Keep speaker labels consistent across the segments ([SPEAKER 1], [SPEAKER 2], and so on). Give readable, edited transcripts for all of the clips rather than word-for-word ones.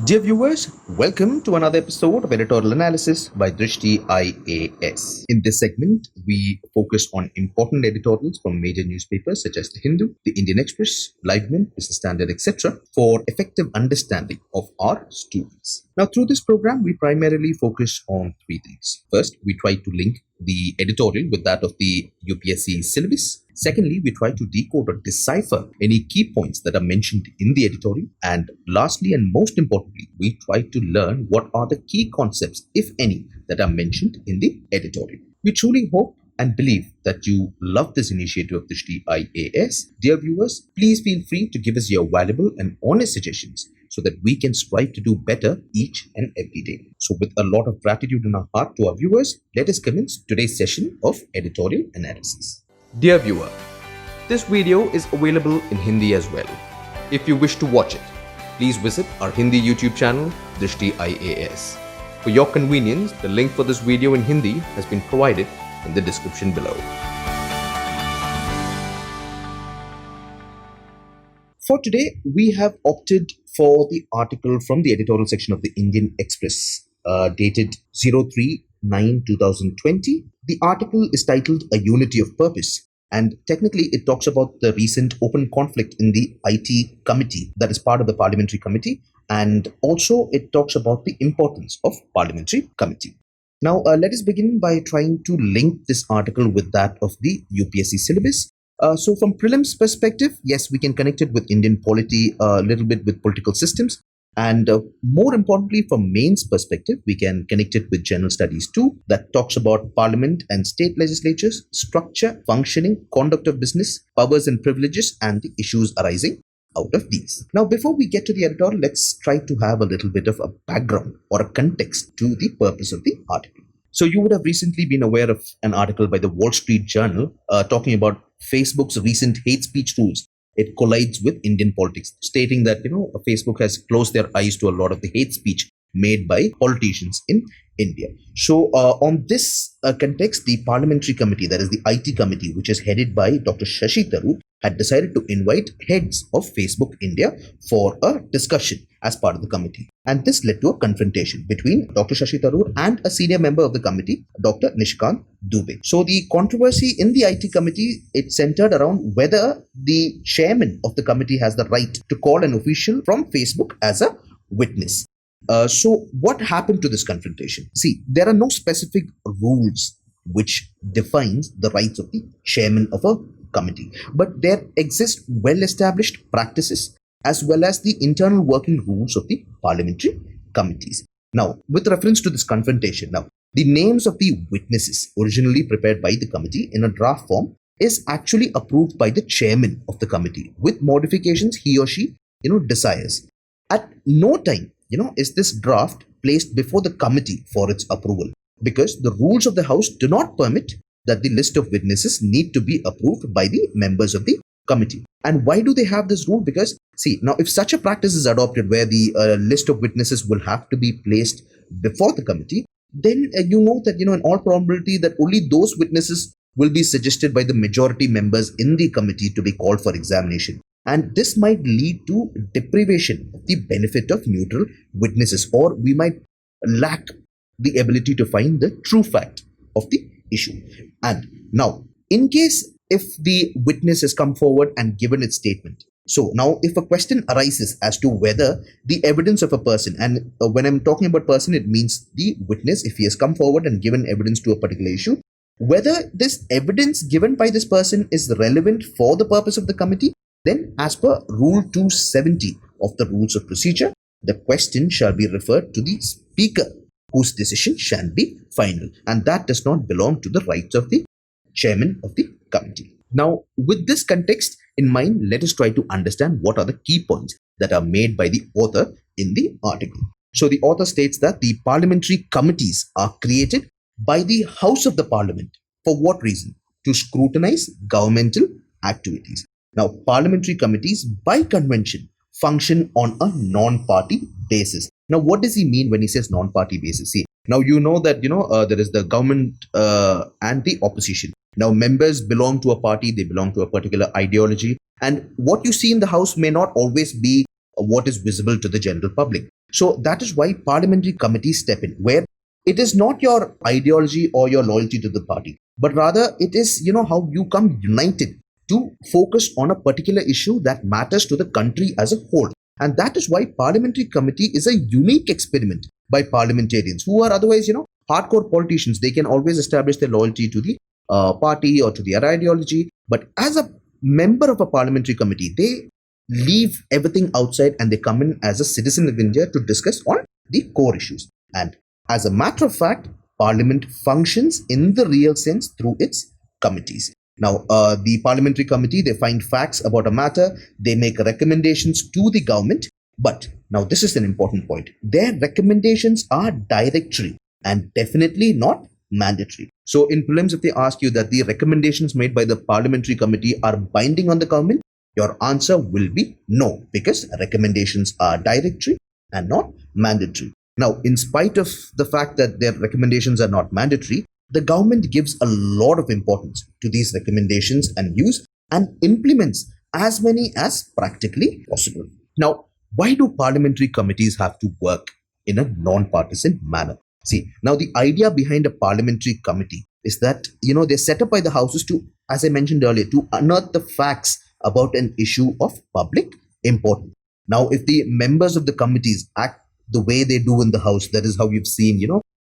[SPEAKER 1] Dear viewers, welcome to another episode of Editorial Analysis by Drishti IAS. In this segment, we focus on important editorials from major newspapers such as The Hindu, The Indian Express, Liveman, Business Standard, etc. for effective understanding of our students. Now, through this program, we primarily focus on three things. First, we try to link the editorial with that of the UPSC syllabus. Secondly, we try to decode or decipher any key points that are mentioned in the editorial. And lastly, and most importantly, we try to learn what are the key concepts, if any, that are mentioned in the editorial. We truly hope and believe that you love this initiative of Dristhi IAS. Dear viewers, please feel free to give us your valuable and honest suggestions so that we can strive to do better each and every day. So with a lot of gratitude in our heart to our viewers, let us commence today's session of Editorial Analysis. Dear viewer, this video is available in Hindi as well. If you wish to watch it, please visit our Hindi YouTube channel, Drishti IAS. For your convenience, the link for this video in Hindi has been provided in the description below. For today, we have opted for the article from the editorial section of the Indian Express, dated 03/9/2020. The article is titled A Unity of Purpose, and technically it talks about the recent open conflict in the IT committee that is part of the Parliamentary Committee, and also it talks about the importance of Parliamentary Committee. Now, let us begin by trying to link this article with that of the UPSC syllabus. So from prelims perspective, yes, we can connect it with Indian polity, a little bit with political systems. And more importantly, from mains perspective, we can connect it with general studies too, that talks about parliament and state legislatures, structure, functioning, conduct of business, powers and privileges, and the issues arising out of these. Now, before we get to the editorial, let's try to have a little bit of a background or a context to the purpose of the article. So you would have recently been aware of an article by the Wall Street Journal talking about Facebook's recent hate speech rules. It collides with Indian politics, stating that, Facebook has closed their eyes to a lot of the hate speech made by politicians in India. So on this context, the Parliamentary Committee, that is the IT committee, which is headed by Dr. Shashi Tharoor, had decided to invite heads of Facebook India for a discussion as part of the committee. And this led to a confrontation between Dr. Shashi Tharoor and a senior member of the committee, Dr. Nishkant Dubey. So the controversy in the IT committee, it centered around whether the chairman of the committee has the right to call an official from Facebook as a witness. So what happened to this confrontation? See, there are no specific rules which defines the rights of the chairman of a committee, but there exist well-established practices as well as the internal working rules of the parliamentary committees. Now, with reference to this confrontation, the names of the witnesses originally prepared by the committee in a draft form is actually approved by the chairman of the committee with modifications he or she, desires. At no time, is this draft placed before the committee for its approval, because the rules of the House do not permit that the list of witnesses need to be approved by the members of the committee. And why do they have this rule? Because, see, now if such a practice is adopted where the list of witnesses will have to be placed before the committee, then that, in all probability that only those witnesses will be suggested by the majority members in the committee to be called for examination. And this might lead to deprivation of the benefit of neutral witnesses, or we might lack the ability to find the true fact of the issue. And now, in case if the witness has come forward and given its statement, so now if a question arises as to whether the evidence of a person, and when I'm talking about person, it means the witness, if he has come forward and given evidence to a particular issue, whether this evidence given by this person is relevant for the purpose of the committee, then as per Rule 270 of the Rules of Procedure, the question shall be referred to the Speaker, whose decision shall be final, and that does not belong to the rights of the chairman of the committee. Now, with this context in mind, let us try to understand what are the key points that are made by the author in the article. So the author states that the parliamentary committees are created by the House of the Parliament. For what reason? To scrutinize governmental activities. Now, parliamentary committees by convention function on a non-party basis. Now, what does he mean when he says non-party basis? See, now that there is the government and the opposition. Now, members belong to a party, they belong to a particular ideology, and what you see in the House may not always be what is visible to the general public. So that is why parliamentary committees step in, where it is not your ideology or your loyalty to the party, but rather it is, how you come united to focus on a particular issue that matters to the country as a whole. And that is why parliamentary committee is a unique experiment by parliamentarians who are otherwise, hardcore politicians. They can always establish their loyalty to the party or to their ideology. But as a member of a parliamentary committee, they leave everything outside and they come in as a citizen of India to discuss on the core issues. And as a matter of fact, Parliament functions in the real sense through its committees. Now, the parliamentary committee, they find facts about a matter, they make recommendations to the government. But now this is an important point. Their recommendations are directory and definitely not mandatory. So in prelims, if they ask you that the recommendations made by the parliamentary committee are binding on the government, your answer will be no, because recommendations are directory and not mandatory. Now, in spite of the fact that their recommendations are not mandatory, the government gives a lot of importance to these recommendations and use and implements as many as practically possible. Now, why do parliamentary committees have to work in a non-partisan manner? See, now the idea behind a parliamentary committee is that, they're set up by the houses to, as I mentioned earlier, to unearth the facts about an issue of public importance. Now, if the members of the committees act the way they do in the house, that is how you've seen,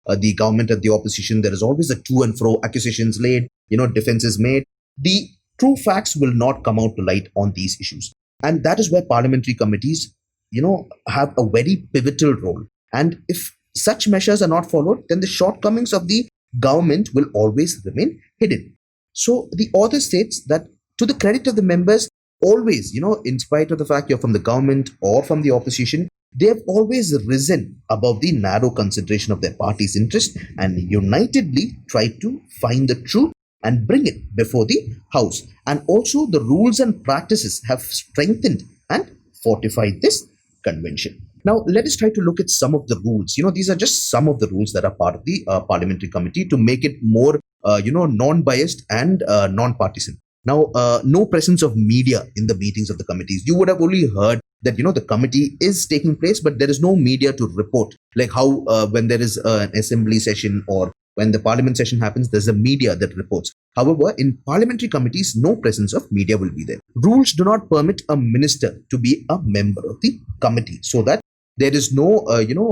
[SPEAKER 1] the government and the opposition, there is always a to and fro, accusations laid, defenses made. The true facts will not come out to light on these issues. And that is where parliamentary committees, have a very pivotal role. And if such measures are not followed, then the shortcomings of the government will always remain hidden. So the author states that to the credit of the members, always, in spite of the fact you're from the government or from the opposition, they have always risen above the narrow consideration of their party's interest and unitedly tried to find the truth and bring it before the House. And also the rules and practices have strengthened and fortified this convention. Now, let us try to look at some of the rules. These are just some of the rules that are part of the parliamentary committee to make it more, non-biased and non-partisan. Now, no presence of media in the meetings of the committees. You would have only heard that, the committee is taking place, but there is no media to report. Like how when there is an assembly session or when the parliament session happens, there's a media that reports. However, in parliamentary committees, no presence of media will be there. Rules do not permit a minister to be a member of the committee, so that there is no,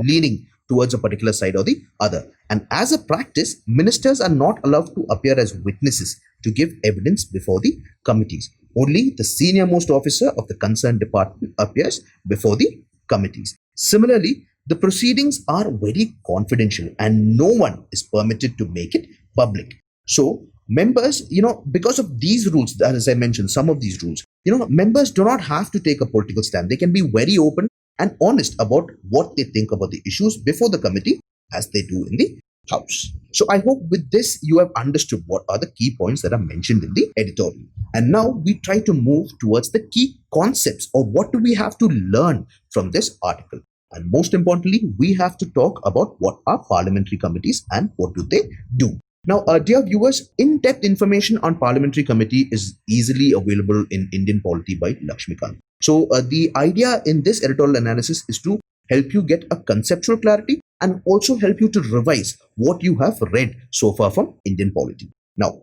[SPEAKER 1] leaning towards a particular side or the other. And as a practice, ministers are not allowed to appear as witnesses to give evidence before the committees. Only the senior most officer of the concerned department appears before the committees. Similarly, the proceedings are very confidential and no one is permitted to make it public. So members, because of these rules, as I mentioned, some of these rules, members do not have to take a political stand. They can be very open and honest about what they think about the issues before the committee, as they do in the House. So I hope with this you have understood what are the key points that are mentioned in the editorial. And now we try to move towards the key concepts, or what do we have to learn from this article. And most importantly, we have to talk about what are parliamentary committees and what do they do. Now, dear viewers, in-depth information on parliamentary committee is easily available in Indian Polity by Lakshmikant. So the idea in this editorial analysis is to help you get a conceptual clarity and also help you to revise what you have read so far from Indian Polity. Now,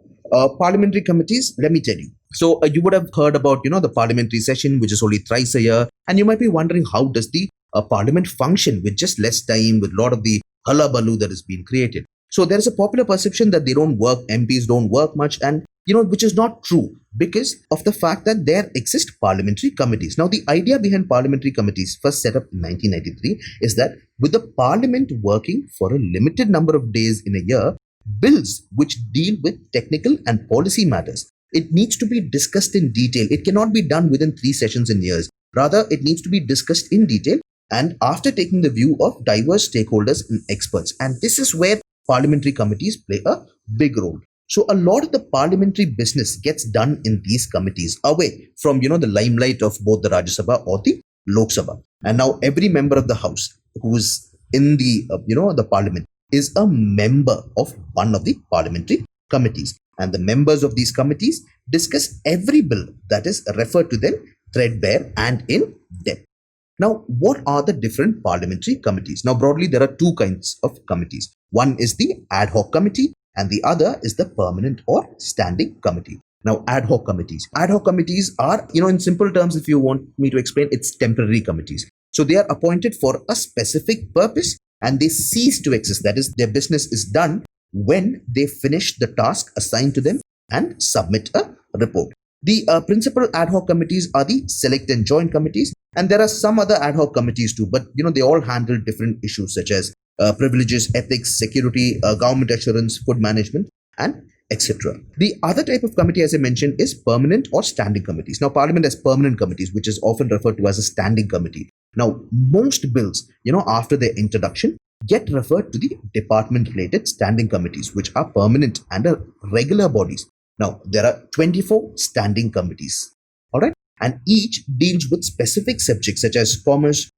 [SPEAKER 1] parliamentary committees, let me tell you. So you would have heard about, the parliamentary session, which is only thrice a year. And you might be wondering, how does the parliament function with just less time, with a lot of the hullabaloo that has been created? So there is a popular perception that they don't work, MPs don't work much, and which is not true because of the fact that there exist parliamentary committees. Now, the idea behind parliamentary committees, first set up in 1993, is that with the parliament working for a limited number of days in a year, bills which deal with technical and policy matters, it needs to be discussed in detail. It cannot be done within 3 sessions in years. Rather, it needs to be discussed in detail and after taking the view of diverse stakeholders and experts. And this is where parliamentary committees play a big role. So a lot of the parliamentary business gets done in these committees away from, the limelight of both the Rajya Sabha or the Lok Sabha. And now every member of the House who is in the, the parliament is a member of one of the parliamentary committees. And the members of these committees discuss every bill that is referred to them threadbare and in depth. Now, what are the different parliamentary committees? Now, broadly, there are two kinds of committees. One is the ad hoc committee and the other is the permanent or standing committee. Now, ad hoc committees. Ad hoc committees are, in simple terms, if you want me to explain, it's temporary committees. So they are appointed for a specific purpose and they cease to exist. That is, their business is done when they finish the task assigned to them and submit a report. The principal ad hoc committees are the select and joint committees, and there are some other ad hoc committees too, but they all handle different issues such as privileges, ethics, security, government assurance, food management, and etc. The other type of committee, as I mentioned, is permanent or standing committees. Now, Parliament has permanent committees, which is often referred to as a standing committee. Now, most bills, after their introduction, get referred to the department-related standing committees, which are permanent and are regular bodies. Now, there are 24 standing committees, all right, and each deals with specific subjects such as commerce,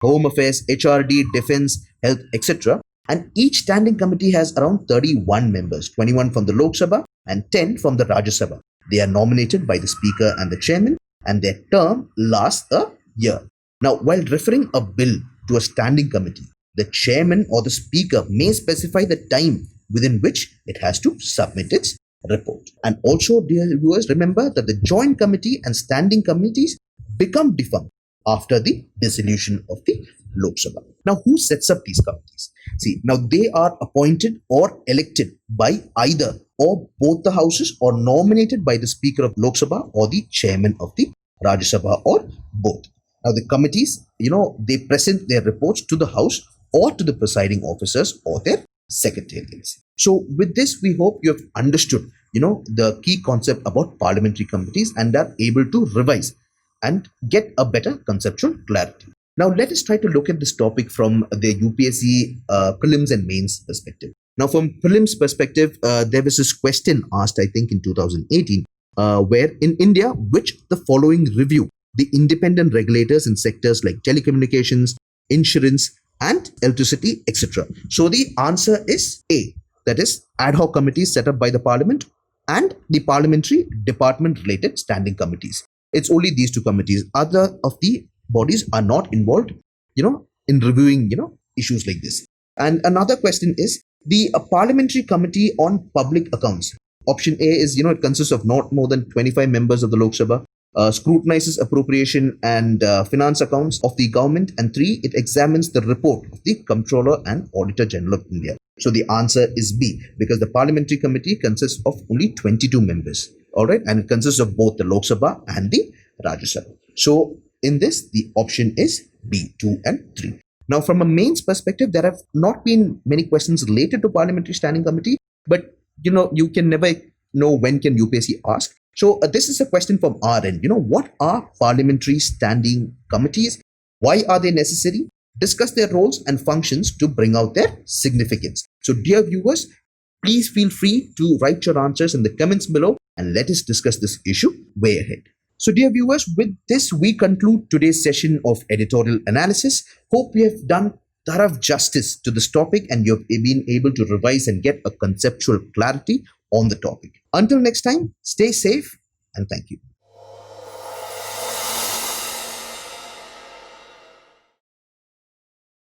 [SPEAKER 1] home affairs, HRD, defense, health, etc. And each standing committee has around 31 members, 21 from the Lok Sabha and 10 from the Rajya Sabha. They are nominated by the Speaker and the Chairman, and their term lasts a year. Now, while referring a bill to a standing committee, the Chairman or the Speaker may specify the time within which it has to submit its report. And also, dear viewers, remember that the joint committee and standing committees become defunct after the dissolution of the Lok Sabha. Now, who sets up these committees? See, now they are appointed or elected by either or both the houses or nominated by the Speaker of Lok Sabha or the Chairman of the Rajya Sabha or both. Now, the committees, they present their reports to the House or to the presiding officers or their secretariats. So with this, we hope you have understood, the key concept about parliamentary committees and are able to revise and get a better conceptual clarity. Now, let us try to look at this topic from the UPSC prelims and mains perspective. Now, from prelims perspective, there was this question asked, I think, in 2018, where in India, which the following review the independent regulators in sectors like telecommunications, insurance, and electricity, etc. So the answer is A, that is ad hoc committees set up by the Parliament and the parliamentary department-related standing committees. It's only these two committees. Other of the bodies are not involved, in reviewing, issues like this. And another question is the Parliamentary Committee on Public Accounts. Option A is, it consists of not more than 25 members of the Lok Sabha, scrutinizes appropriation and finance accounts of the government, and 3, it examines the report of the Comptroller and Auditor General of India. So the answer is B, because the Parliamentary Committee consists of only 22 members, all right, and it consists of both the Lok Sabha and the Rajya Sabha. So in this, the option is B, 2 and 3. Now, from a mains perspective, there have not been many questions related to Parliamentary Standing Committee, but you can never know when can UPSC ask. So this is a question from our end. What are Parliamentary Standing Committees? Why are they necessary? Discuss their roles and functions to bring out their significance. So dear viewers, please feel free to write your answers in the comments below and let us discuss this issue way ahead. So dear viewers, with this we conclude today's session of editorial analysis. Hope we have done thorough justice to this topic and you have been able to revise and get a conceptual clarity on the topic. Until next time, stay safe and thank you.